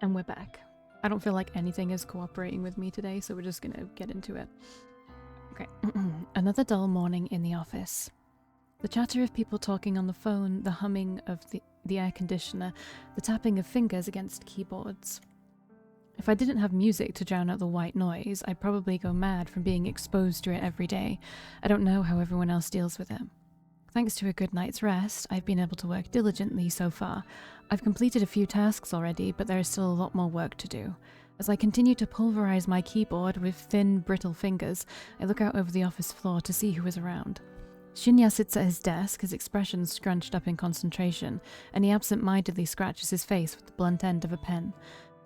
And we're back. I don't feel like anything is cooperating with me today, so we're just gonna get into it. Okay. Another dull morning in the office. The chatter of people talking on the phone, the humming of the air conditioner, the tapping of fingers against keyboards. If I didn't have music to drown out the white noise, I'd probably go mad from being exposed to it every day. I don't know how everyone else deals with it. Thanks to a good night's rest, I've been able to work diligently so far. I've completed a few tasks already, but there is still a lot more work to do. As I continue to pulverize my keyboard with thin, brittle fingers, I look out over the office floor to see who is around. Shinya sits at his desk, his expression scrunched up in concentration, and he absent-mindedly scratches his face with the blunt end of a pen.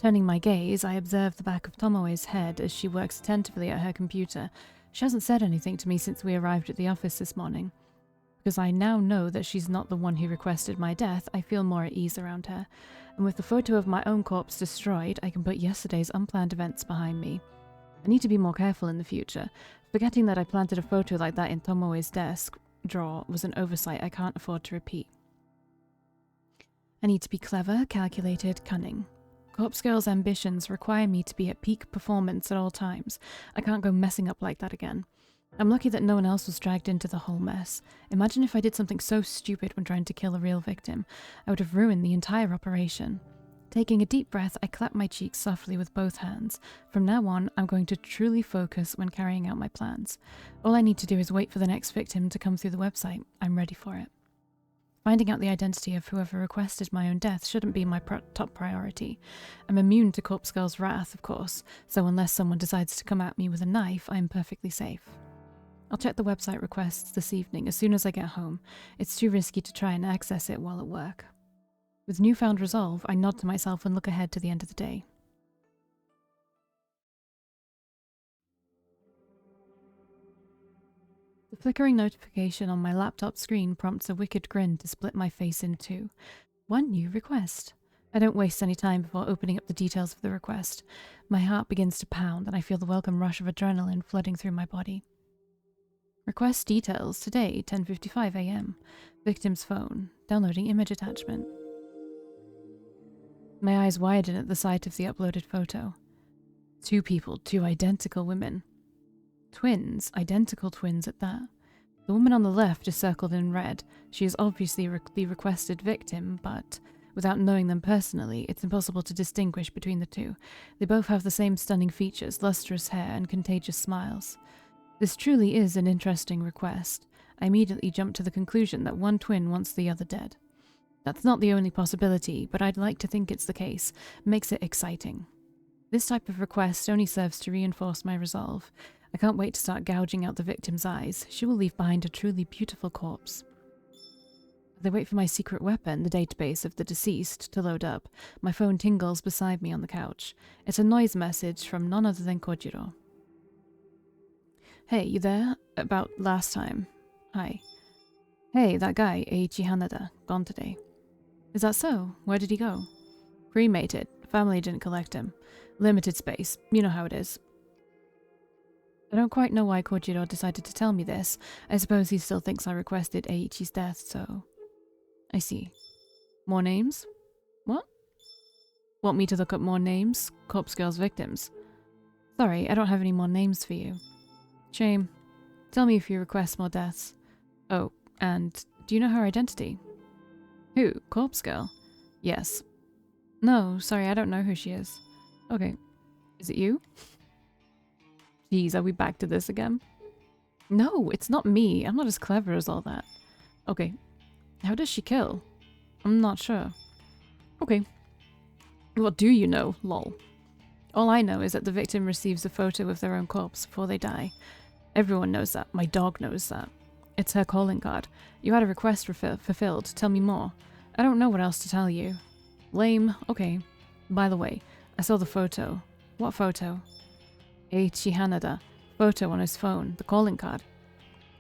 Turning my gaze, I observe the back of Tomoe's head as she works attentively at her computer. She hasn't said anything to me since we arrived at the office this morning. Because I now know that she's not the one who requested my death, I feel more at ease around her. And with the photo of my own corpse destroyed, I can put yesterday's unplanned events behind me. I need to be more careful in the future. Forgetting that I planted a photo like that in Tomoe's desk drawer was an oversight I can't afford to repeat. I need to be clever, calculated, cunning. Corpse Girl's ambitions require me to be at peak performance at all times. I can't go messing up like that again. I'm lucky that no one else was dragged into the whole mess. Imagine if I did something so stupid when trying to kill a real victim. I would have ruined the entire operation. Taking a deep breath, I clap my cheeks softly with both hands. From now on, I'm going to truly focus when carrying out my plans. All I need to do is wait for the next victim to come through the website. I'm ready for it. Finding out the identity of whoever requested my own death shouldn't be my top priority. I'm immune to Corpse Girl's wrath, of course, so unless someone decides to come at me with a knife, I'm perfectly safe. I'll check the website requests this evening as soon as I get home. It's too risky to try and access it while at work. With newfound resolve, I nod to myself and look ahead to the end of the day. The flickering notification on my laptop screen prompts a wicked grin to split my face in two. One new request. I don't waste any time before opening up the details of the request. My heart begins to pound and I feel the welcome rush of adrenaline flooding through my body. Request details today, 10:55 a.m. Victim's phone. Downloading image attachment. My eyes widen at the sight of the uploaded photo. Two people, two identical women. Twins, identical twins at that. The woman on the left is circled in red. She is obviously the requested victim, but without knowing them personally, it's impossible to distinguish between the two. They both have the same stunning features, lustrous hair, and contagious smiles. This truly is an interesting request. I immediately jump to the conclusion that one twin wants the other dead. That's not the only possibility, but I'd like to think it's the case. Makes it exciting. This type of request only serves to reinforce my resolve. I can't wait to start gouging out the victim's eyes. She will leave behind a truly beautiful corpse. As I wait for my secret weapon, the database of the deceased, to load up, my phone tingles beside me on the couch. It's a noise message from none other than Kojiro. Hey, you there? About last time. Hi. Hey, that guy, Eiichi Hanada, gone today. Is that so? Where did he go? Cremated. Family didn't collect him. Limited space. You know how it is. I don't quite know why Kojiro decided to tell me this. I suppose he still thinks I requested Eiichi's death, so... I see. More names? What? Want me to look up more names? Corpse Girl's victims. Sorry, I don't have any more names for you. Shame. Tell me if you request more deaths. Oh, and do you know her identity? Who? Corpse Girl? Yes. No, sorry, I don't know who she is. Okay. Is it you? Jeez, are we back to this again? No, it's not me. I'm not as clever as all that. Okay. How does she kill? I'm not sure. Okay. What do you know, lol? All I know is that the victim receives a photo of their own corpse before they die. Everyone knows that. My dog knows that. It's her calling card. You had a request fulfilled. Tell me more. I don't know what else to tell you. Lame. Okay. By the way, I saw the photo. What photo? Eiichi Hanada. Photo on his phone. The calling card.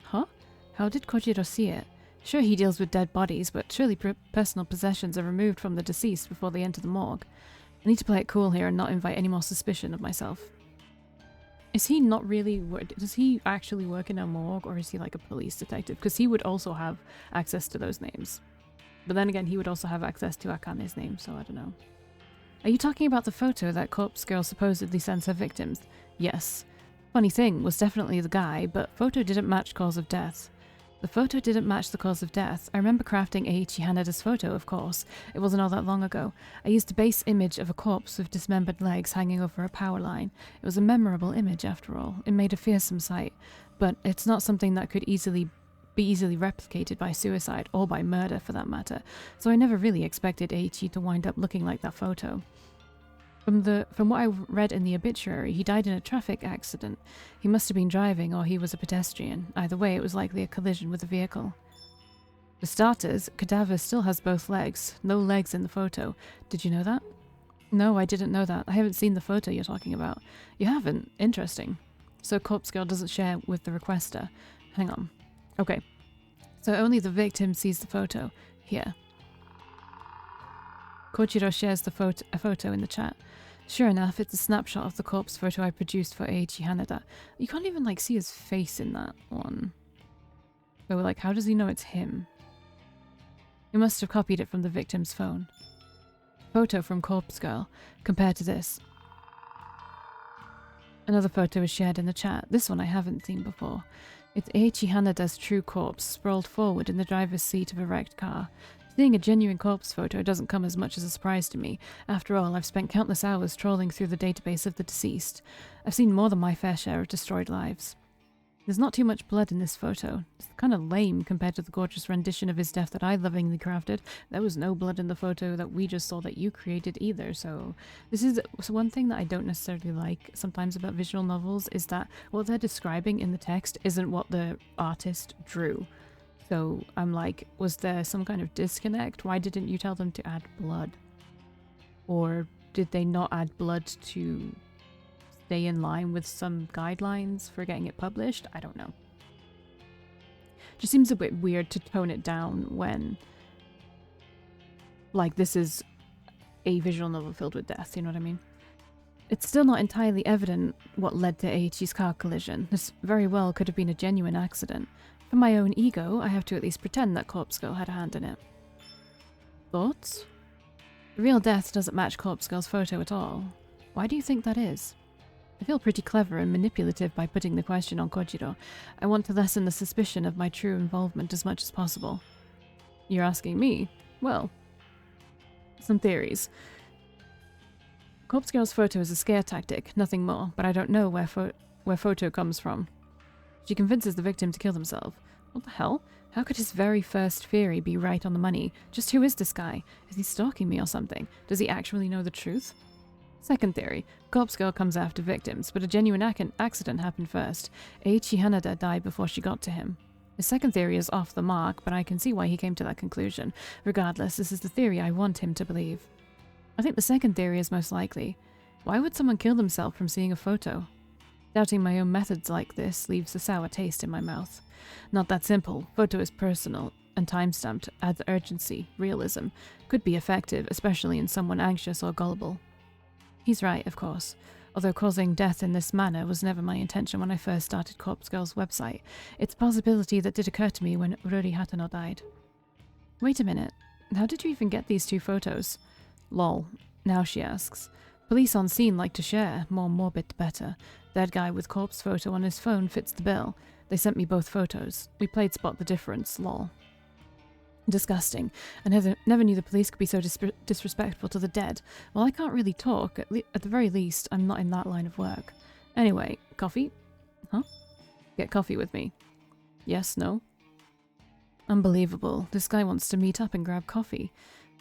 Huh? How did Kojiro see it? Sure, he deals with dead bodies, but surely personal possessions are removed from the deceased before they enter the morgue. I need to play it cool here and not invite any more suspicion of myself. Is he not really... Does he actually work in a morgue, or is he like a police detective? Because he would also have access to those names. But then again, he would also have access to Akane's name, so I don't know. Are you talking about the photo that corpse girl supposedly sends her victims? Yes. Funny thing, was definitely the guy, but photo didn't match cause of death. The photo didn't match the cause of death. I remember crafting Eiichi Hanada's photo, of course. It wasn't all that long ago. I used a base image of a corpse with dismembered legs hanging over a power line. It was a memorable image, after all. It made a fearsome sight. But it's not something that could be easily replicated by suicide, or by murder for that matter. So I never really expected Eiichi to wind up looking like that photo. From what I read in the obituary, he died in a traffic accident. He must have been driving, or he was a pedestrian. Either way, it was likely a collision with a vehicle. For starters, cadaver still has both legs. No legs in the photo. Did you know that? No, I didn't know that. I haven't seen the photo you're talking about. You haven't? Interesting. So corpse girl doesn't share with the requester. Hang on. Okay. So only the victim sees the photo. Here. Kojiro shares a photo in the chat. Sure enough, it's a snapshot of the corpse photo I produced for Eiichi Hanada. You can't even, like, see his face in that one. So, like, how does he know it's him? He must have copied it from the victim's phone. Photo from corpse girl. Compared to this. Another photo is shared in the chat. This one I haven't seen before. It's Eiichi Hanada's true corpse, sprawled forward in the driver's seat of a wrecked car. Seeing a genuine corpse photo doesn't come as much as a surprise to me. After all, I've spent countless hours trawling through the database of the deceased. I've seen more than my fair share of destroyed lives. There's not too much blood in this photo. It's kind of lame compared to the gorgeous rendition of his death that I lovingly crafted. There was no blood in the photo that we just saw that you created either, so... This is one thing that I don't necessarily like sometimes about visual novels, is that what they're describing in the text isn't what the artist drew. So I'm like, was there some kind of disconnect? Why didn't you tell them to add blood? Or did they not add blood to stay in line with some guidelines for getting it published? I don't know. Just seems a bit weird to tone it down when, like, this is a visual novel filled with death, you know what I mean? It's still not entirely evident what led to Eiichi's car collision. This very well could have been a genuine accident. For my own ego, I have to at least pretend that Corpse Girl had a hand in it. Thoughts? The real death doesn't match Corpse Girl's photo at all. Why do you think that is? I feel pretty clever and manipulative by putting the question on Kojiro. I want to lessen the suspicion of my true involvement as much as possible. You're asking me? Well, some theories. Corpse Girl's photo is a scare tactic, nothing more, but I don't know where photo comes from. She convinces the victim to kill themselves. What the hell? How could his very first theory be right on the money? Just who is this guy? Is he stalking me or something? Does he actually know the truth? Second theory. Corpse Girl comes after victims, but a genuine accident happened first. Eiichi Hanada died before she got to him. His second theory is off the mark, but I can see why he came to that conclusion. Regardless, this is the theory I want him to believe. I think the second theory is most likely. Why would someone kill themselves from seeing a photo? Doubting my own methods like this leaves a sour taste in my mouth. Not that simple. Photo is personal and time-stamped, adds urgency, realism. Could be effective, especially in someone anxious or gullible. He's right, of course. Although causing death in this manner was never my intention when I first started Corpse Girl's website. It's a possibility that did occur to me when Ruri Hatano died. Wait a minute. How did you even get these two photos? Lol. Now she asks. Police on scene like to share. More morbid the better. Dead guy with corpse photo on his phone fits the bill. They sent me both photos. We played spot the difference, lol. Disgusting. I never knew the police could be so disrespectful to the dead. Well, I can't really talk. At the very least, I'm not in that line of work. Anyway, coffee? Huh? Get coffee with me. Yes, no? Unbelievable. This guy wants to meet up and grab coffee.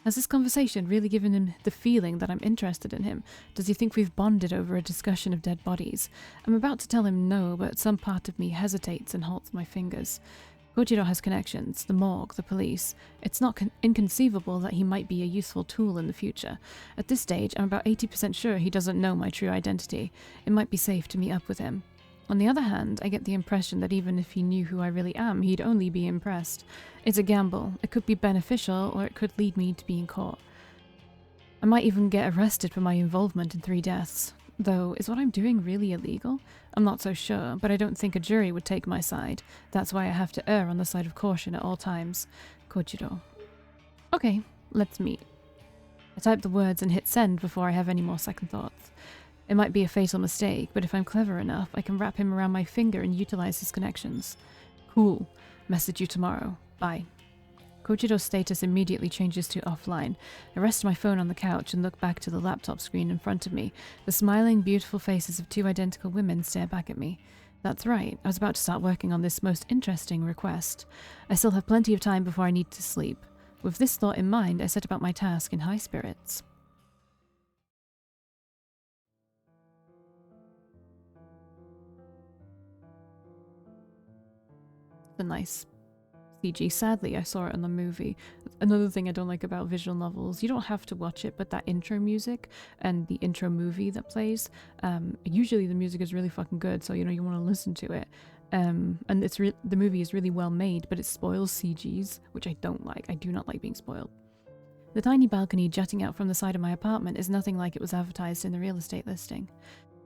Has this conversation really given him the feeling that I'm interested in him? Does he think we've bonded over a discussion of dead bodies? I'm about to tell him no, but some part of me hesitates and halts my fingers. Kojiro has connections, the morgue, the police. It's not inconceivable that he might be a useful tool in the future. At this stage, I'm about 80% sure he doesn't know my true identity. It might be safe to meet up with him. On the other hand, I get the impression that even if he knew who I really am, he'd only be impressed. It's a gamble. It could be beneficial, or it could lead me to being caught. I might even get arrested for my involvement in 3 deaths. Though, is what I'm doing really illegal? I'm not so sure, but I don't think a jury would take my side. That's why I have to err on the side of caution at all times. Kojiro. Okay, let's meet. I type the words and hit send before I have any more second thoughts. It might be a fatal mistake, but if I'm clever enough, I can wrap him around my finger and utilize his connections. Cool. Message you tomorrow. Bye. Kojiro's status immediately changes to offline. I rest my phone on the couch and look back to the laptop screen in front of me. The smiling, beautiful faces of two identical women stare back at me. That's right, I was about to start working on this most interesting request. I still have plenty of time before I need to sleep. With this thought in mind, I set about my task in high spirits. The nice CG. Sadly, I saw it in the movie. Another thing I don't like about visual novels, you don't have to watch it, but that intro music and the intro movie that plays, usually the music is really fucking good, so you want to listen to it. And the movie is really well made, but it spoils CGs, which I don't like. I do not like being spoiled. The tiny balcony jutting out from the side of my apartment is nothing like it was advertised in the real estate listing.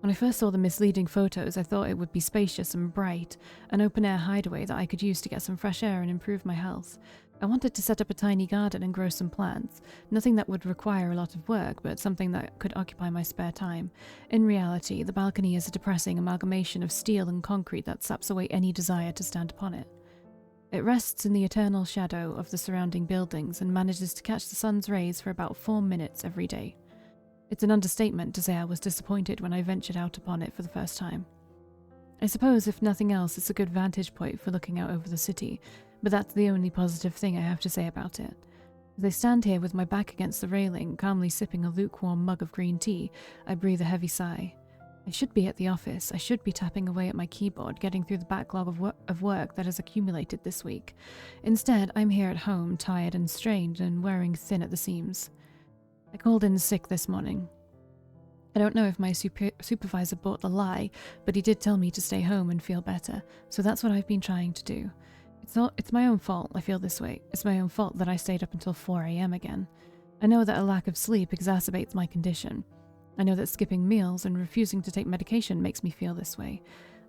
When I first saw the misleading photos, I thought it would be spacious and bright, an open-air hideaway that I could use to get some fresh air and improve my health. I wanted to set up a tiny garden and grow some plants, nothing that would require a lot of work, but something that could occupy my spare time. In reality, the balcony is a depressing amalgamation of steel and concrete that saps away any desire to stand upon it. It rests in the eternal shadow of the surrounding buildings and manages to catch the sun's rays for about 4 minutes every day. It's an understatement to say I was disappointed when I ventured out upon it for the first time. I suppose, if nothing else, it's a good vantage point for looking out over the city, but that's the only positive thing I have to say about it. As I stand here with my back against the railing, calmly sipping a lukewarm mug of green tea, I breathe a heavy sigh. I should be at the office. I should be tapping away at my keyboard, getting through the backlog of work that has accumulated this week. Instead, I'm here at home, tired and strained and wearing thin at the seams. I called in sick this morning. I don't know if my supervisor bought the lie, but he did tell me to stay home and feel better, so that's what I've been trying to do. It's my own fault I feel this way. It's my own fault that I stayed up until 4 a.m. again. I know that a lack of sleep exacerbates my condition. I know that skipping meals and refusing to take medication makes me feel this way.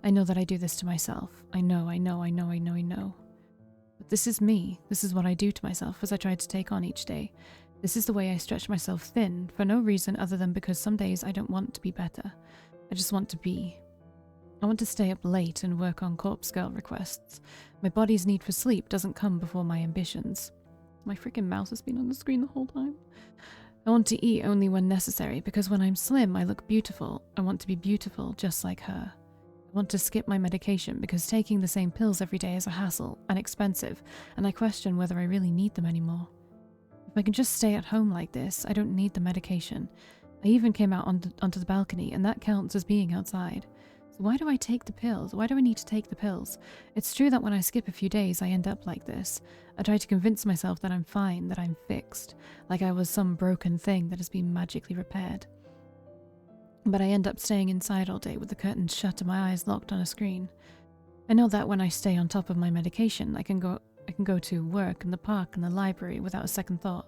I know that I do this to myself. I know. But this is me. This is what I do to myself as I try to take on each day. This is the way I stretch myself thin, for no reason other than because some days I don't want to be better. I just want to be. I want to stay up late and work on corpse girl requests. My body's need for sleep doesn't come before my ambitions. My freaking mouse has been on the screen the whole time. I want to eat only when necessary, because when I'm slim I look beautiful. I want to be beautiful just like her. I want to skip my medication because taking the same pills every day is a hassle and expensive, and I question whether I really need them anymore. If I can just stay at home like this, I don't need the medication. I even came out onto the balcony, and that counts as being outside. So why do I take the pills? Why do I need to take the pills? It's true that when I skip a few days, I end up like this. I try to convince myself that I'm fine, that I'm fixed, like I was some broken thing that has been magically repaired. But I end up staying inside all day with the curtains shut and my eyes locked on a screen. I know that when I stay on top of my medication, I can go to work and the park and the library without a second thought.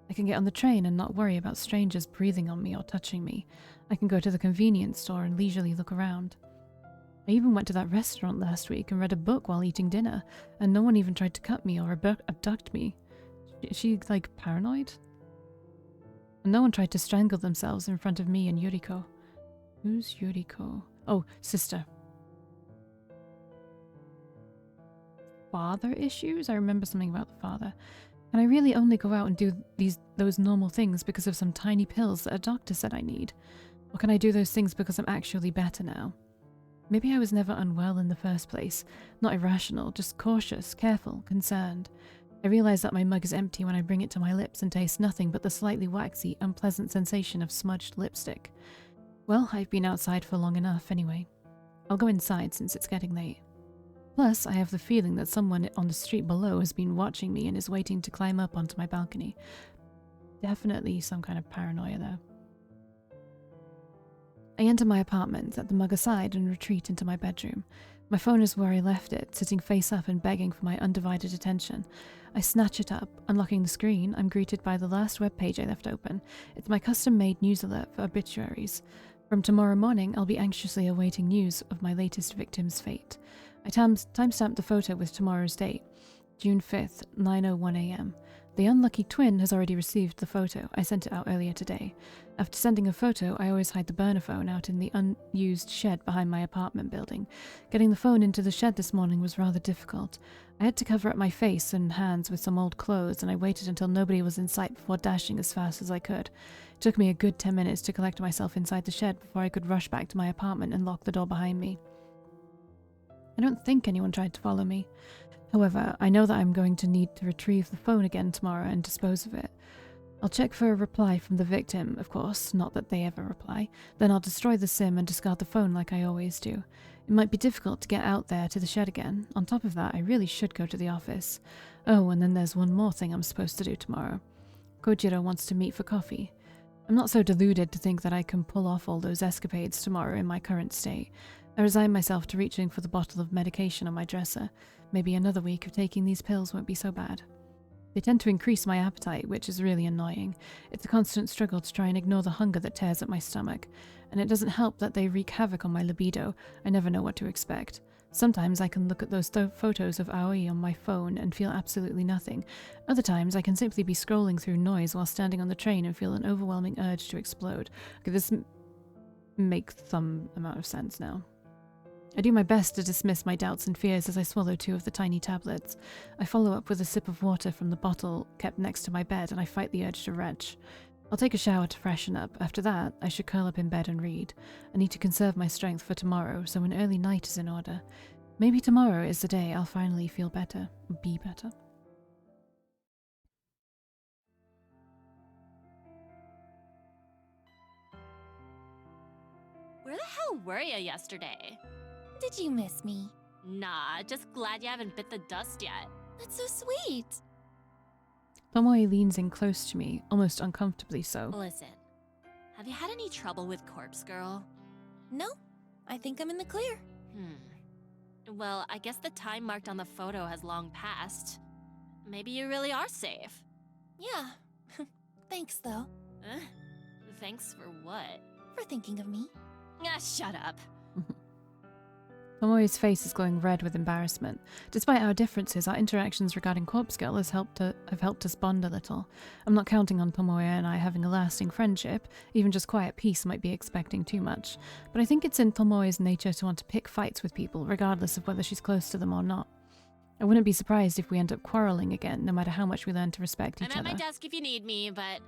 I can get on the train and not worry about strangers breathing on me or touching me. I can go to the convenience store and leisurely look around. I even went to that restaurant last week and read a book while eating dinner, and no one even tried to cut me or abduct me. Is she, like, paranoid? And no one tried to strangle themselves in front of me and Yuriko. Who's Yuriko? Oh, sister. Father issues? I remember something about the father. And I really only go out and do those normal things because of some tiny pills that a doctor said I need? Or can I do those things because I'm actually better now? Maybe I was never unwell in the first place. Not irrational, just cautious, careful, concerned. I realize that my mug is empty when I bring it to my lips and taste nothing but the slightly waxy, unpleasant sensation of smudged lipstick. Well, I've been outside for long enough anyway. I'll go inside since it's getting late. Plus, I have the feeling that someone on the street below has been watching me and is waiting to climb up onto my balcony. Definitely some kind of paranoia there. I enter my apartment, set the mug aside, and retreat into my bedroom. My phone is where I left it, sitting face up and begging for my undivided attention. I snatch it up. Unlocking the screen, I'm greeted by the last web page I left open. It's my custom-made news alert for obituaries. From tomorrow morning, I'll be anxiously awaiting news of my latest victim's fate. I timestamped the photo with tomorrow's date, June 5th, 9:01 a.m. The unlucky twin has already received the photo. I sent it out earlier today. After sending a photo, I always hide the burner phone out in the unused shed behind my apartment building. Getting the phone into the shed this morning was rather difficult. I had to cover up my face and hands with some old clothes, and I waited until nobody was in sight before dashing as fast as I could. It took me a good 10 minutes to collect myself inside the shed before I could rush back to my apartment and lock the door behind me. I don't think anyone tried to follow me. However, I know that I'm going to need to retrieve the phone again tomorrow and dispose of it. I'll check for a reply from the victim, of course, not that they ever reply. Then I'll destroy the SIM and discard the phone like I always do. It might be difficult to get out there to the shed again. On top of that, I really should go to the office. Oh, and then there's one more thing I'm supposed to do tomorrow. Kojiro wants to meet for coffee. I'm not so deluded to think that I can pull off all those escapades tomorrow in my current state. I resign myself to reaching for the bottle of medication on my dresser. Maybe another week of taking these pills won't be so bad. They tend to increase my appetite, which is really annoying. It's a constant struggle to try and ignore the hunger that tears at my stomach. And it doesn't help that they wreak havoc on my libido. I never know what to expect. Sometimes I can look at those photos of Aoi on my phone and feel absolutely nothing. Other times I can simply be scrolling through noise while standing on the train and feel an overwhelming urge to explode. Okay, this makes some amount of sense now. I do my best to dismiss my doubts and fears as I swallow 2 of the tiny tablets. I follow up with a sip of water from the bottle kept next to my bed, and I fight the urge to retch. I'll take a shower to freshen up. After that, I should curl up in bed and read. I need to conserve my strength for tomorrow, so an early night is in order. Maybe tomorrow is the day I'll finally feel better. Be better. Where the hell were you yesterday? Did you miss me? Nah, just glad you haven't bit the dust yet. That's so sweet. Tomoe leans in close to me, almost uncomfortably so. Listen, have you had any trouble with Corpse Girl? No, I think I'm in the clear. Well, I guess the time marked on the photo has long passed. Maybe you really are safe. Yeah. Thanks, though. Thanks for what? For thinking of me. Ah, shut up. Tomoe's face is glowing red with embarrassment. Despite our differences, our interactions regarding Corpse Girl have helped us bond a little. I'm not counting on Tomoe and I having a lasting friendship. Even just quiet peace might be expecting too much. But I think it's in Tomoe's nature to want to pick fights with people, regardless of whether she's close to them or not. I wouldn't be surprised if we end up quarreling again, no matter how much we learn to respect each other. I'm at my desk if you need me, but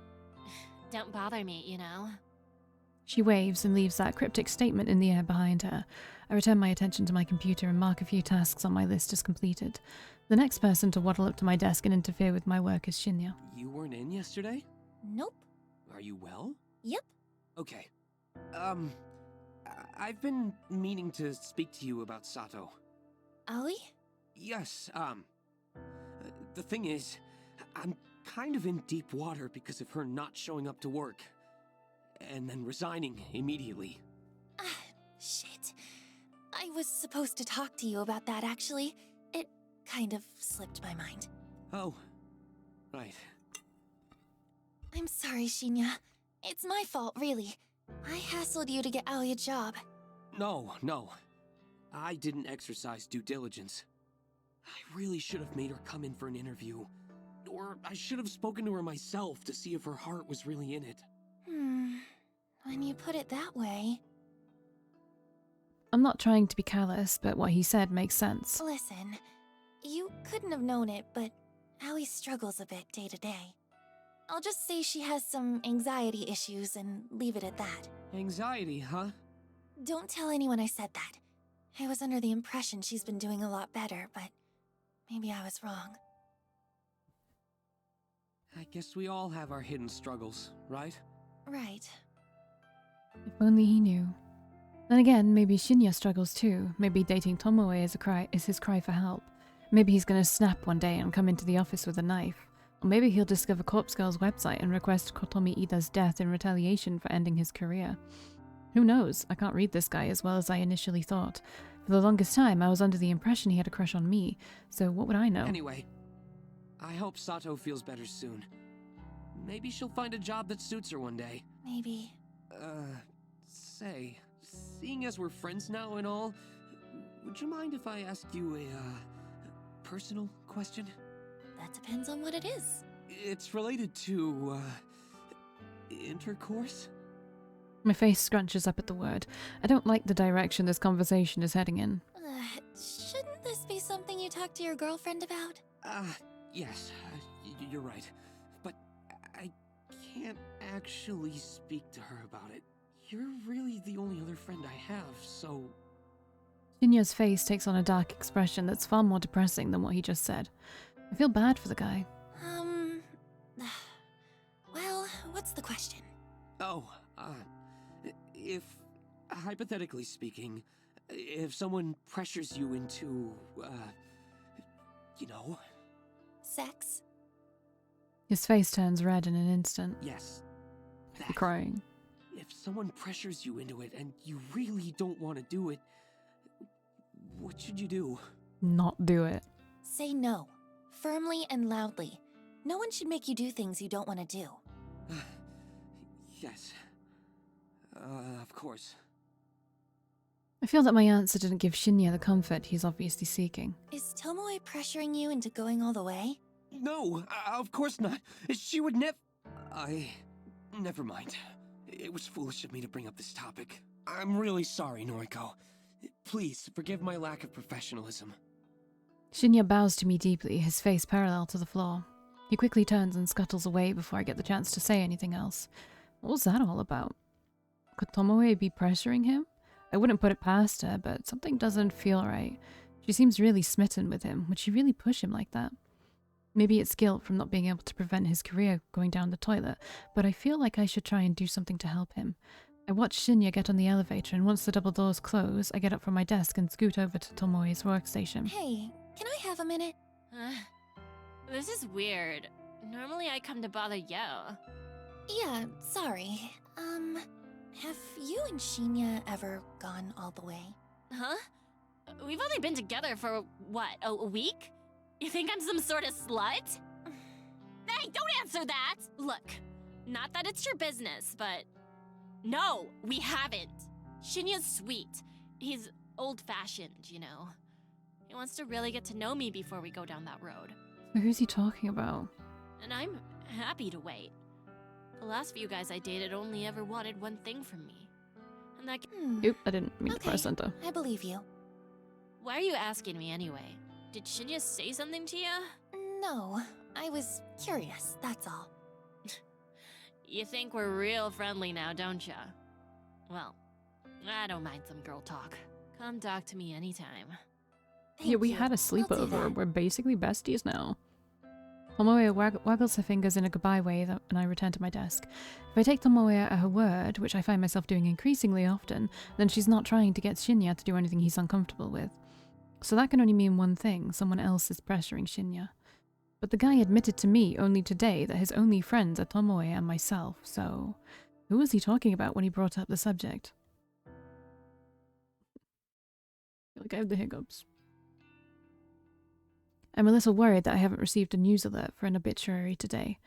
don't bother me, you know? She waves and leaves that cryptic statement in the air behind her. I return my attention to my computer and mark a few tasks on my list as completed. The next person to waddle up to my desk and interfere with my work is Shinya. You weren't in yesterday? Nope. Are you well? Yep. Okay. I've been meaning to speak to you about Sato. Aoi? Yes, the thing is, I'm kind of in deep water because of her not showing up to work. And then resigning immediately. Shit. I was supposed to talk to you about that, actually. It kind of slipped my mind. Oh, right. I'm sorry, Shinya. It's my fault, really. I hassled you to get Aoi a job. No. I didn't exercise due diligence. I really should have made her come in for an interview. Or I should have spoken to her myself to see if her heart was really in it. When you put it that way... I'm not trying to be callous, but what he said makes sense. Listen, you couldn't have known it, but Aoi struggles a bit day to day. I'll just say she has some anxiety issues and leave it at that. Anxiety, huh? Don't tell anyone I said that. I was under the impression she's been doing a lot better, but maybe I was wrong. I guess we all have our hidden struggles, right? Right. If only he knew. Then again, maybe Shinya struggles too. Maybe dating Tomoe is his cry for help. Maybe he's gonna snap one day and come into the office with a knife. Or maybe he'll discover Corpse Girl's website and request Kotomi Ida's death in retaliation for ending his career. Who knows? I can't read this guy as well as I initially thought. For the longest time, I was under the impression he had a crush on me, so what would I know? Anyway, I hope Sato feels better soon. Maybe she'll find a job that suits her one day. Maybe. Say, seeing as we're friends now and all, would you mind if I ask you a, personal question? That depends on what it is. It's related to, intercourse? My face scrunches up at the word. I don't like the direction this conversation is heading in. Shouldn't this be something you talk to your girlfriend about? Yes, you're right. But I can't actually speak to her about it. You're really the only other friend I have, so... Shinya's face takes on a dark expression that's far more depressing than what he just said. I feel bad for the guy. Well, what's the question? Oh, if, hypothetically speaking, if someone pressures you into, you know... Sex? His face turns red in an instant. Yes. I'm crying. If someone pressures you into it and you really don't want to do it, what should you do? Not do it. Say no. Firmly and loudly. No one should make you do things you don't want to do. Yes. Of course. I feel that my answer didn't give Shinya the comfort he's obviously seeking. Is Tomoe pressuring you into going all the way? No, of course not. She would never mind. It was foolish of me to bring up this topic. I'm really sorry, Noriko. Please, forgive my lack of professionalism. Shinya bows to me deeply, his face parallel to the floor. He quickly turns and scuttles away before I get the chance to say anything else. What was that all about? Could Tomoe be pressuring him? I wouldn't put it past her, but something doesn't feel right. She seems really smitten with him. Would she really push him like that? Maybe it's guilt from not being able to prevent his career going down the toilet, but I feel like I should try and do something to help him. I watch Shinya get on the elevator, and once the double doors close, I get up from my desk and scoot over to Tomoe's workstation. Hey, can I have a minute? This is weird. Normally I come to bother Yo. Yeah, sorry. Have you and Shinya ever gone all the way? Huh? We've only been together for, what, a week? You think I'm some sort of slut? Hey, don't answer that! Look, not that it's your business, but... No, we haven't. Shinya's sweet. He's old-fashioned, you know. He wants to really get to know me before we go down that road. So who's he talking about? And I'm happy to wait. The last few guys I dated only ever wanted one thing from me. And that... Oop, I didn't mean to press enter. I believe you. Why are you asking me anyway? Did Shinya say something to you? No, I was curious, that's all. You think we're real friendly now, don't ya? Well, I don't mind some girl talk. Come talk to me anytime. Thank Yeah, we you. had a I'll do sleepover. that. We're basically besties now. Tomoe waggles her fingers in a goodbye way, and I return to my desk. If I take Tomoe at her word, which I find myself doing increasingly often, then she's not trying to get Shinya to do anything he's uncomfortable with. So that can only mean one thing: someone else is pressuring Shinya. But the guy admitted to me only today that his only friends are Tomoe and myself, so who was he talking about when he brought up the subject? I feel like I have the hiccups. I'm a little worried that I haven't received a news alert for an obituary today.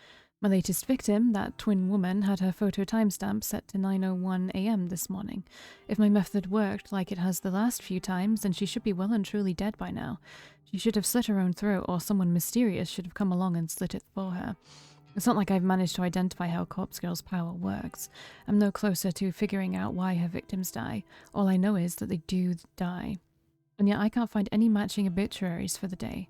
My latest victim, that twin woman, had her photo timestamp set to 9:01 AM this morning. If my method worked like it has the last few times, then she should be well and truly dead by now. She should have slit her own throat, or someone mysterious should have come along and slit it for her. It's not like I've managed to identify how Corpse Girl's power works. I'm no closer to figuring out why her victims die. All I know is that they do die. And yet I can't find any matching obituaries for the day.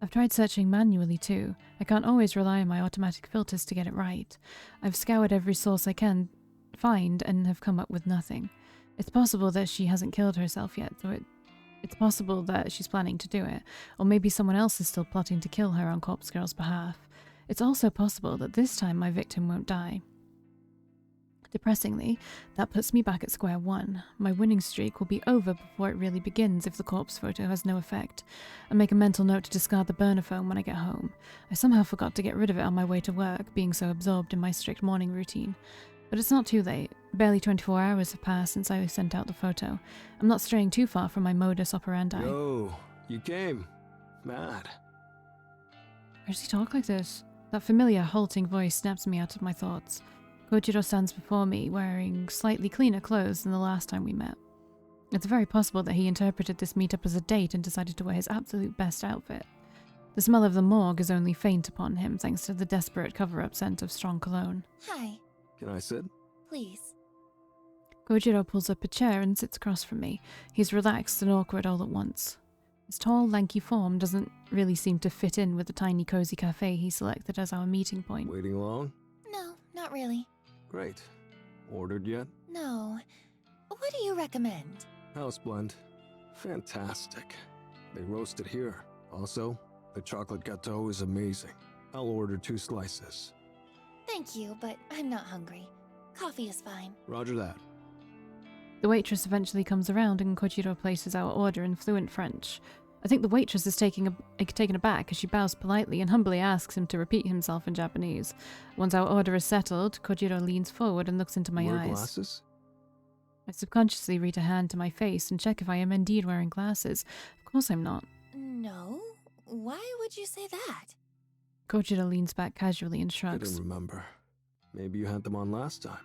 I've tried searching manually too. I can't always rely on my automatic filters to get it right. I've scoured every source I can find and have come up with nothing. It's possible that she hasn't killed herself yet, so it's possible that she's planning to do it, or maybe someone else is still plotting to kill her on Corpse Girl's behalf. It's also possible that this time my victim won't die. Depressingly, that puts me back at square one. My winning streak will be over before it really begins if the corpse photo has no effect. I make a mental note to discard the burner phone when I get home. I somehow forgot to get rid of it on my way to work, being so absorbed in my strict morning routine. But it's not too late. Barely 24 hours have passed since I sent out the photo. I'm not straying too far from my modus operandi. Yo, you came. Mad. Why does he talk like this? That familiar, halting voice snaps me out of my thoughts. Kojiro stands before me, wearing slightly cleaner clothes than the last time we met. It's very possible that he interpreted this meetup as a date and decided to wear his absolute best outfit. The smell of the morgue is only faint upon him thanks to the desperate cover-up scent of strong cologne. Hi, Can I sit? please. Kojiro pulls up a chair and sits across from me. He's relaxed and awkward all at once. His tall, lanky form doesn't really seem to fit in with the tiny, cozy cafe he selected as our meeting point. Waiting long? No, not really. Great. Ordered yet? No. What do you recommend? House blend. Fantastic. They roast it here. Also, the chocolate gâteau is amazing. I'll order 2 slices. Thank you, but I'm not hungry. Coffee is fine. Roger that. The waitress eventually comes around and Kojiro places our order in fluent French. I think the waitress is taken aback as she bows politely and humbly asks him to repeat himself in Japanese. Once our order is settled, Kojiro leans forward and looks into my Wear eyes. glasses? I subconsciously reach a hand to my face and check if I am indeed wearing glasses. Of course I'm not. No? Why would you say that? Kojiro leans back casually and I shrugs. didn't remember. Maybe you had them on last time.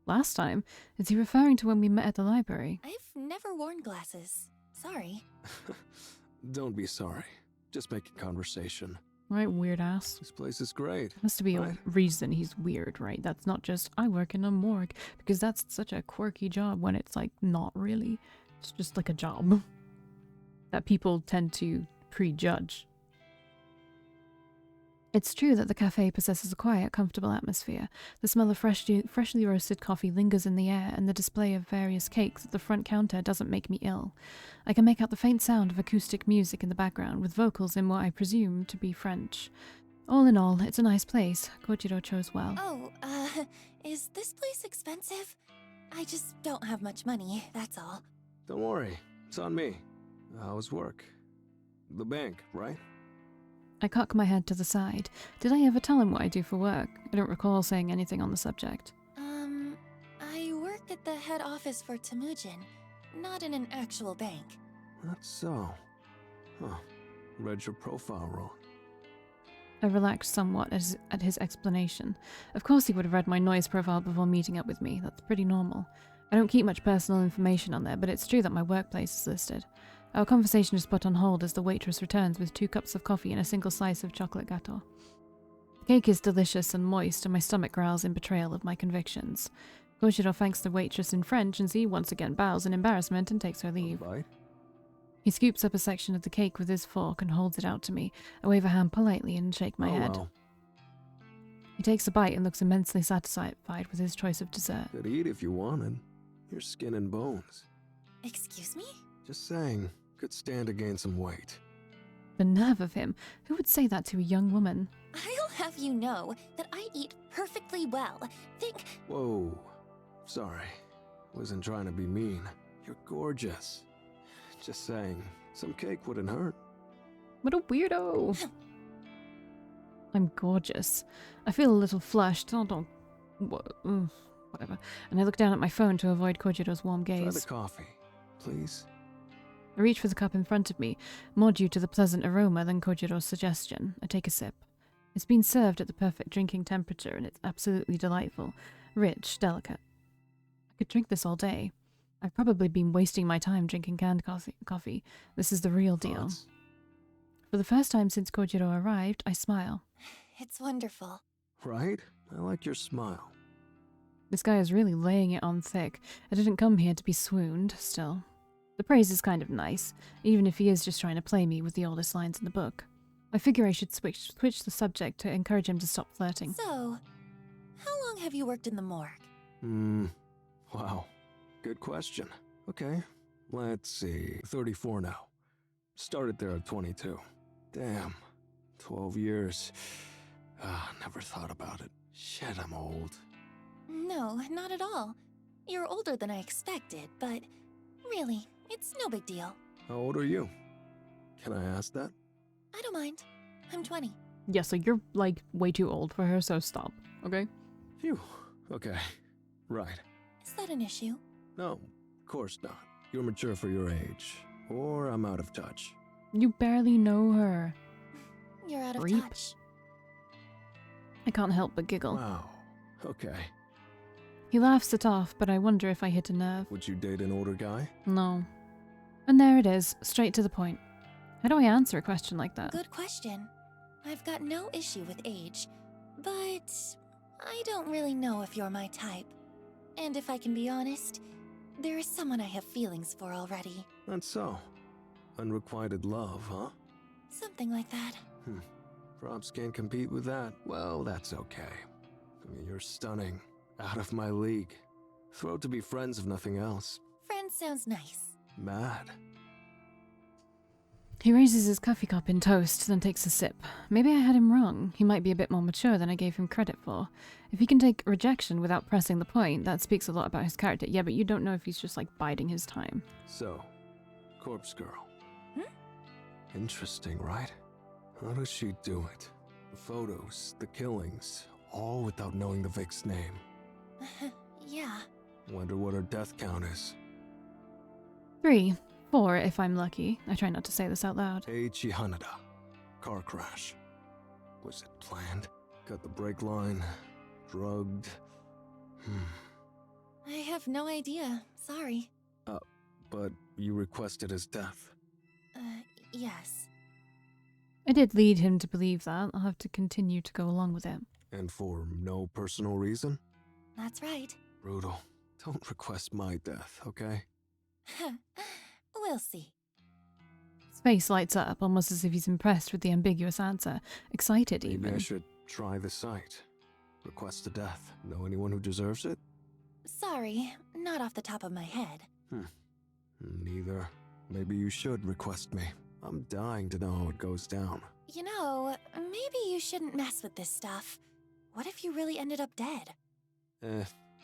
Last time? Is he referring to when we met at the library? I've never worn glasses. Sorry. Don't be sorry. Just making conversation. Right, weird ass. This place is great. Has to be Right. a reason he's weird, right? That's not just, I work in a morgue, because that's such a quirky job when it's like, not really. It's just like a job that people tend to prejudge. It's true that the cafe possesses a quiet, comfortable atmosphere. The smell of freshly roasted coffee lingers in the air, and the display of various cakes at the front counter doesn't make me ill. I can make out the faint sound of acoustic music in the background, with vocals in what I presume to be French. All in all, it's a nice place. Kojiro chose well. Oh, is this place expensive? I just don't have much money, that's all. Don't worry. It's on me. How's work? The bank, right? I cock my head to the side. Did I ever tell him what I do for work? I don't recall saying anything on the subject. I work at the head office for Temujin, not in an actual bank. That's so. Huh. Read your profile wrong. I relaxed somewhat at his explanation. Of course he would have read my noise profile before meeting up with me. That's pretty normal. I don't keep much personal information on there, but it's true that my workplace is listed. Our conversation is put on hold as the waitress returns with 2 cups of coffee and a single slice of chocolate gâteau. The cake is delicious and moist, and my stomach growls in betrayal of my convictions. Kojiro thanks the waitress in French, and she once again bows in embarrassment and takes her leave. Bite? He scoops up a section of the cake with his fork and holds it out to me. I wave a hand politely and shake my head. Well. He takes a bite and looks immensely satisfied with his choice of dessert. Could eat if you wanted. You're skin and bones. Excuse me? Just saying. Could stand to gain some weight. The nerve of him! Who would say that to a young woman? I'll have you know that I eat perfectly well. Think. Whoa. Sorry. Wasn't trying to be mean. You're gorgeous. Just saying. Some cake wouldn't hurt. What a weirdo! I'm gorgeous. I feel a little flushed. Whatever. And I look down at my phone to avoid Kojiro's warm Try the gaze. coffee, please. I reach for the cup in front of me, more due to the pleasant aroma than Kojiro's suggestion. I take a sip. It's been served at the perfect drinking temperature, and it's absolutely delightful. Rich, delicate. I could drink this all day. I've probably been wasting my time drinking canned coffee. This is the real deal. Thoughts? For the first time since Kojiro arrived, I smile. It's wonderful. Right? I like your smile. This guy is really laying it on thick. I didn't come here to be swooned, still. The praise is kind of nice, even if he is just trying to play me with the oldest lines in the book. I figure I should switch the subject to encourage him to stop flirting. So, how long have you worked in the morgue? Wow. Good question. Okay, let's see. 34 now. Started there at 22. Damn. 12 years. Never thought about it. Shit, I'm old. No, not at all. You're older than I expected, but really, it's no big deal. How old are you? Can I ask that? I don't mind. I'm 20. Yeah, so you're, like, way too old for her, so stop, okay? Phew. Okay. Right. Is that an issue? No, of course not. You're mature for your age. Or I'm out of touch. You barely know her. You're out of Creep. touch. I can't help but giggle. Wow. Okay. He laughs it off, but I wonder if I hit a nerve. Would you date an older guy? No. And there it is, straight to the point. How do I answer a question like that? Good question. I've got no issue with age, but I don't really know if you're my type. And if I can be honest, there is someone I have feelings for already. That's so. Unrequited love, huh? Something like that. Props can't compete with that. Well, that's okay. I mean, you're stunning. Out of my league. Thrilled to be friends if nothing else. Friend sounds nice. Mad. He raises his coffee cup in toast, then takes a sip. Maybe I had him wrong. He might be a bit more mature than I gave him credit for. If he can take rejection without pressing the point, that speaks a lot about his character. Yeah, but you don't know if he's just like biding his time. So, Corpse Girl. Interesting, right? How does she do it? The photos, the killings, all without knowing the Vic's name. Yeah. Wonder what her death count is. 3, 4 if I'm lucky. I try not to say this out loud. Eiichi Hanada. Car crash. Was it planned? Cut the brake line. Drugged. I have no idea. Sorry. But you requested his death. Yes. I did lead him to believe that. I'll have to continue to go along with it. And for no personal reason? That's right. Brutal. Don't request my death, okay? We'll see. His face lights up, almost as if he's impressed with the ambiguous answer. Excited, Maybe even. I should try the site. Request a death. Know anyone who deserves it? Sorry, not off the top of my head. Neither. Maybe you should request me. I'm dying to know how it goes down. You know, maybe you shouldn't mess with this stuff. What if you really ended up dead?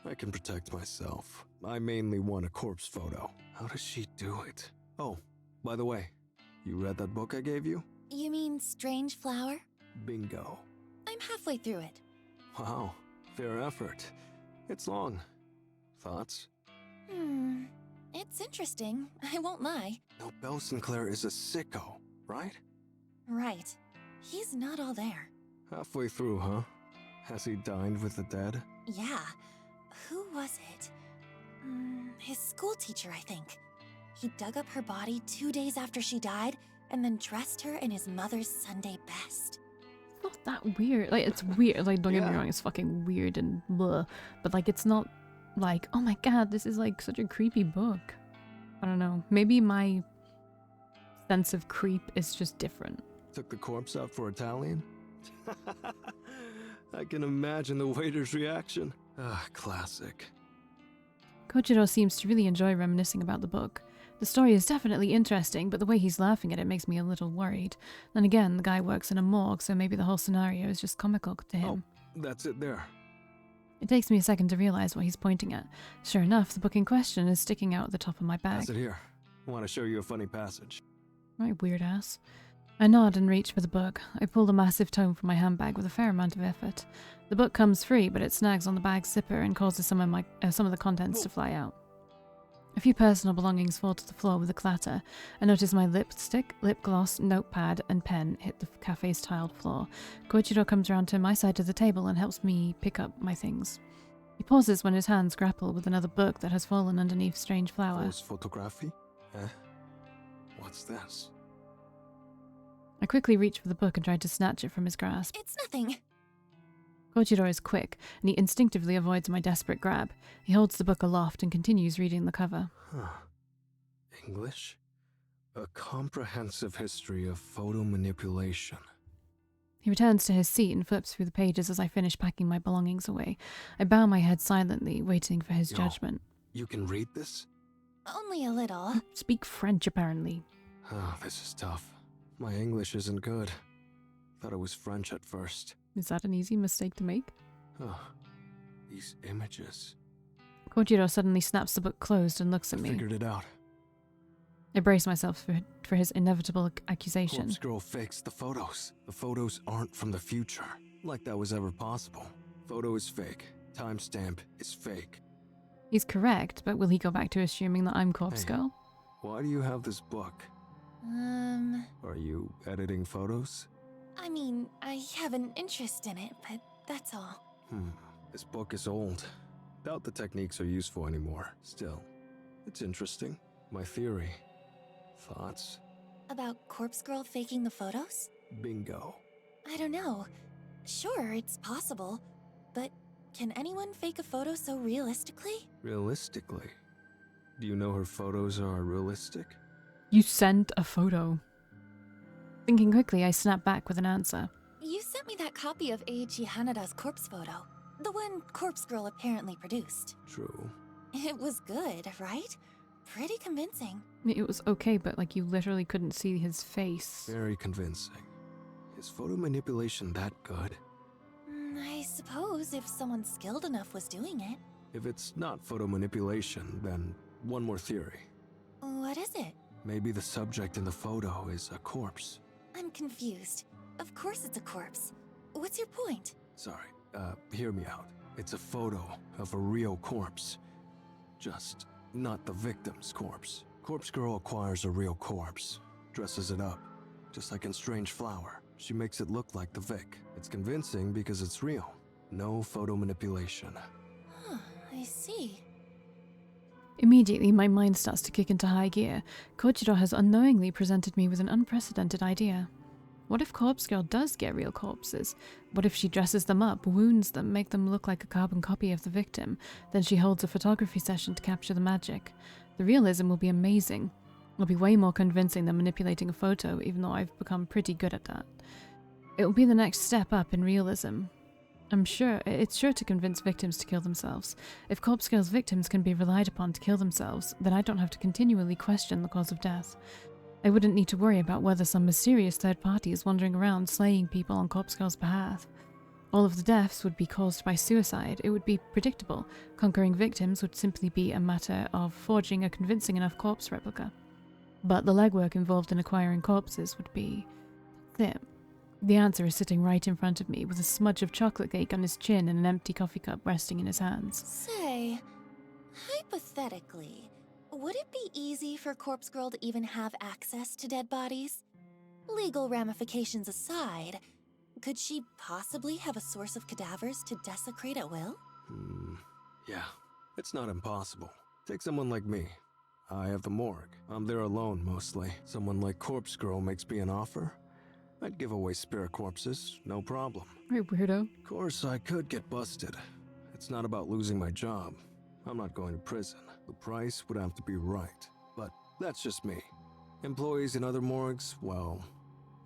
I can protect myself. I mainly want a corpse photo. How does she do it? Oh, by the way, you read that book I gave you? You mean Strange Flower? Bingo. I'm halfway through it. Wow, fair effort. It's long. Thoughts? It's interesting, I won't lie. No, Belle Sinclair is a sicko, right? Right. He's not all there. Halfway through, huh? Has he dined with the dead? Yeah. Who was it? His school teacher, I think. He dug up her body 2 days after she died, and then dressed her in his mother's Sunday best. It's not that weird. Like, it's weird. Like, don't get me Yeah. wrong, it's fucking weird and blah. But, like, it's not like, oh my god, this is, like, such a creepy book. I don't know. Maybe my sense of creep is just different. Took the corpse out for Italian? I can imagine the waiter's reaction. Classic. Kojiro seems to really enjoy reminiscing about the book. The story is definitely interesting, but the way he's laughing at it makes me a little worried. Then again, the guy works in a morgue, so maybe the whole scenario is just comical to him. Oh, that's it there. It takes me a second to realize what he's pointing at. Sure enough, the book in question is sticking out at the top of my bag. Pass it here. I want to show you a funny passage. Right, weird ass. I nod and reach for the book. I pull the massive tome from my handbag with a fair amount of effort. The book comes free, but it snags on the bag's zipper and causes some of the contents to fly out. A few personal belongings fall to the floor with a clatter. I notice my lipstick, lip gloss, notepad, and pen hit the cafe's tiled floor. Kojiro comes around to my side of the table and helps me pick up my things. He pauses when his hands grapple with another book that has fallen underneath Strange Flower. Fausse photography? What's this? I quickly reach for the book and try to snatch it from his grasp. It's nothing. Kojiro is quick, and he instinctively avoids my desperate grab. He holds the book aloft and continues reading the cover. English? A comprehensive history of photo manipulation. He returns to his seat and flips through the pages as I finish packing my belongings away. I bow my head silently, waiting for his judgment. You can read this? Only a little. Speak French, apparently. This is tough. My English isn't good. Thought it was French at first. Is that an easy mistake to make? These images. Kojiro suddenly snaps the book closed and looks at me. Figured it out. I brace myself for his inevitable accusation. Corpse Girl fakes the photos. The photos aren't from the future. Like that was ever possible. Photo is fake. Timestamp is fake. He's correct, but will he go back to assuming that I'm Corpse Hey. Girl? Why do you have this book? Are you editing photos? I mean, I have an interest in it, but that's all. This book is old. Doubt the techniques are useful anymore. Still, it's interesting. My theory. Thoughts? About Corpse Girl faking the photos? Bingo. I don't know. Sure, it's possible. But can anyone fake a photo so realistically? Realistically? Do you know her photos are realistic? You sent a photo. Thinking quickly, I snapped back with an answer. You sent me that copy of Eiichi Hanada's corpse photo. The one Corpse Girl apparently produced. True. It was good, right? Pretty convincing. It was okay, but like you literally couldn't see his face. Very convincing. Is photo manipulation that good? I suppose if someone skilled enough was doing it. If it's not photo manipulation, then one more theory. What is it? Maybe the subject in the photo is a corpse. I'm confused. Of course it's a corpse. What's your point? Sorry, hear me out. It's a photo of a real corpse. Just not the victim's corpse. Corpse Girl acquires a real corpse, dresses it up, just like in Strange Flower. She makes it look like the Vic. It's convincing because it's real. No photo manipulation. Huh, I see. Immediately, my mind starts to kick into high gear. Kojiro has unknowingly presented me with an unprecedented idea. What if Corpse Girl does get real corpses? What if she dresses them up, wounds them, make them look like a carbon copy of the victim, then she holds a photography session to capture the magic? The realism will be amazing. It'll be way more convincing than manipulating a photo, even though I've become pretty good at that. It will be the next step up in realism. It's sure to convince victims to kill themselves. If Corpse Girl's victims can be relied upon to kill themselves, then I don't have to continually question the cause of death. I wouldn't need to worry about whether some mysterious third party is wandering around slaying people on Corpse Girl's behalf. All of the deaths would be caused by suicide. It would be predictable. Conquering victims would simply be a matter of forging a convincing enough corpse replica. But the legwork involved in acquiring corpses would be thin. The answer is sitting right in front of me, with a smudge of chocolate cake on his chin and an empty coffee cup resting in his hands. Say, hypothetically, would it be easy for Corpse Girl to even have access to dead bodies? Legal ramifications aside, could she possibly have a source of cadavers to desecrate at will? Yeah, it's not impossible. Take someone like me. I have the morgue. I'm there alone mostly. Someone like Corpse Girl makes me an offer. I'd give away spare corpses, no problem. Right, weirdo. Of course, I could get busted. It's not about losing my job. I'm not going to prison. The price would have to be right. But that's just me. Employees in other morgues, well,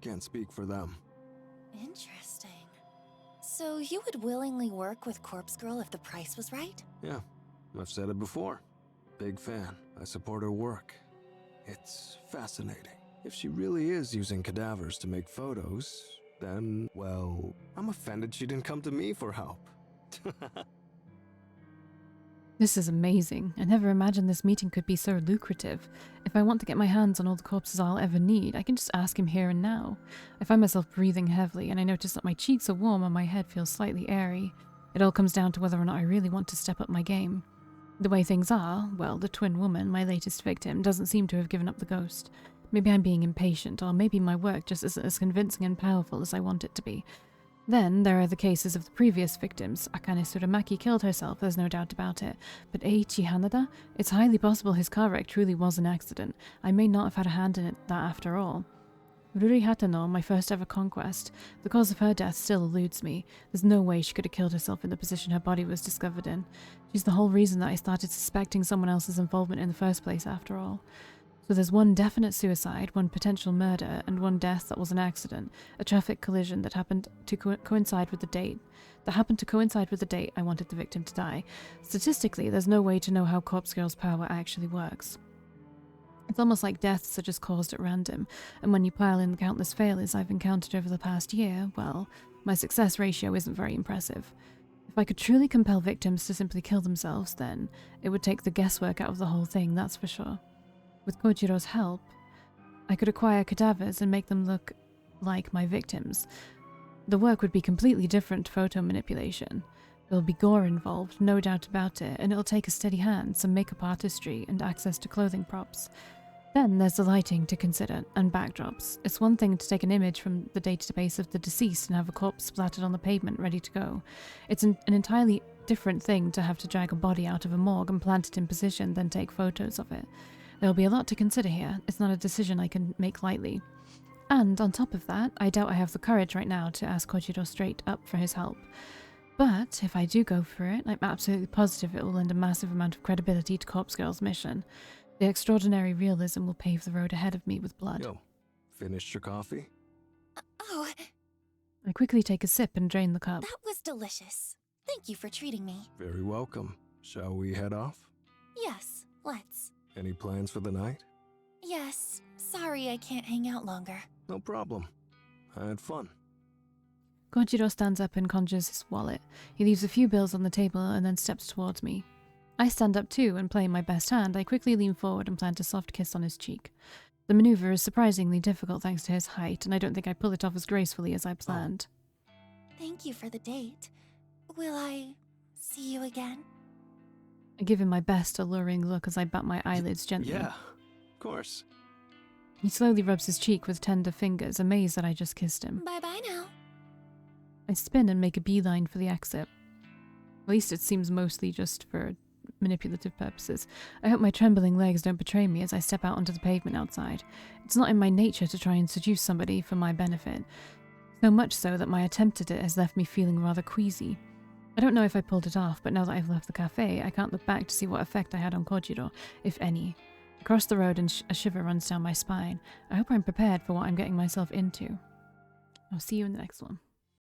can't speak for them. Interesting. So you would willingly work with Corpse Girl if the price was right? Yeah, I've said it before. Big fan. I support her work. It's fascinating. If she really is using cadavers to make photos, then, well, I'm offended she didn't come to me for help. This is amazing. I never imagined this meeting could be so lucrative. If I want to get my hands on all the corpses I'll ever need, I can just ask him here and now. I find myself breathing heavily, and I notice that my cheeks are warm and my head feels slightly airy. It all comes down to whether or not I really want to step up my game. The way things are, well, the twin woman, my latest victim, doesn't seem to have given up the ghost. Maybe I'm being impatient, or maybe my work just isn't as convincing and powerful as I want it to be. Then there are the cases of the previous victims. Akane Suramaki killed herself, there's no doubt about it. But Eiichi Hanada? It's highly possible his car wreck truly was an accident. I may not have had a hand in that after all. Ruri Hatano, my first ever conquest. The cause of her death still eludes me. There's no way she could have killed herself in the position her body was discovered in. She's the whole reason that I started suspecting someone else's involvement in the first place after all. So there's one definite suicide, one potential murder, and one death that was an accident, a traffic collision that happened to coincide with the date. I wanted the victim to die. Statistically, there's no way to know how Corpse Girl's power actually works. It's almost like deaths are just caused at random, and when you pile in the countless failures I've encountered over the past year, well, my success ratio isn't very impressive. If I could truly compel victims to simply kill themselves, then it would take the guesswork out of the whole thing, that's for sure. With Kojiro's help, I could acquire cadavers and make them look like my victims. The work would be completely different to photo manipulation. There'll be gore involved, no doubt about it, and it'll take a steady hand, some makeup artistry, and access to clothing props. Then there's the lighting to consider, and backdrops. It's one thing to take an image from the database of the deceased and have a corpse splattered on the pavement ready to go. It's an entirely different thing to have to drag a body out of a morgue and plant it in position, then take photos of it. There'll be a lot to consider here. It's not a decision I can make lightly. And on top of that, I doubt I have the courage right now to ask Kojiro straight up for his help. But if I do go for it, I'm absolutely positive it will lend a massive amount of credibility to Corpse Girl's mission. The extraordinary realism will pave the road ahead of me with blood. Yo, finished your coffee? Oh, I quickly take a sip and drain the cup. that was delicious. Thank you for treating me. Very welcome. Shall we head off? Yes, let's. Any plans for the night? Yes, sorry I can't hang out longer. No problem. I had fun. Kojiro stands up and conjures his wallet. He leaves a few bills on the table and then steps towards me. I stand up too, and playing my best hand, I quickly lean forward and plant a soft kiss on his cheek. The maneuver is surprisingly difficult thanks to his height, and I don't think I pull it off as gracefully as I planned. Thank you for the date. Will I see you again? I give him my best alluring look as I bat my eyelids gently. Yeah, of course. He slowly rubs his cheek with tender fingers, amazed that I just kissed him. Bye-bye now. I spin and make a beeline for the exit. At least it seems mostly just for manipulative purposes. I hope my trembling legs don't betray me as I step out onto the pavement outside. It's not in my nature to try and seduce somebody for my benefit. So much so that my attempt at it has left me feeling rather queasy. I don't know if I pulled it off, but now that I've left the cafe, I can't look back to see what effect I had on Kojiro, if any. Across the road and a shiver runs down my spine. I hope I'm prepared for what I'm getting myself into. I'll see you in the next one.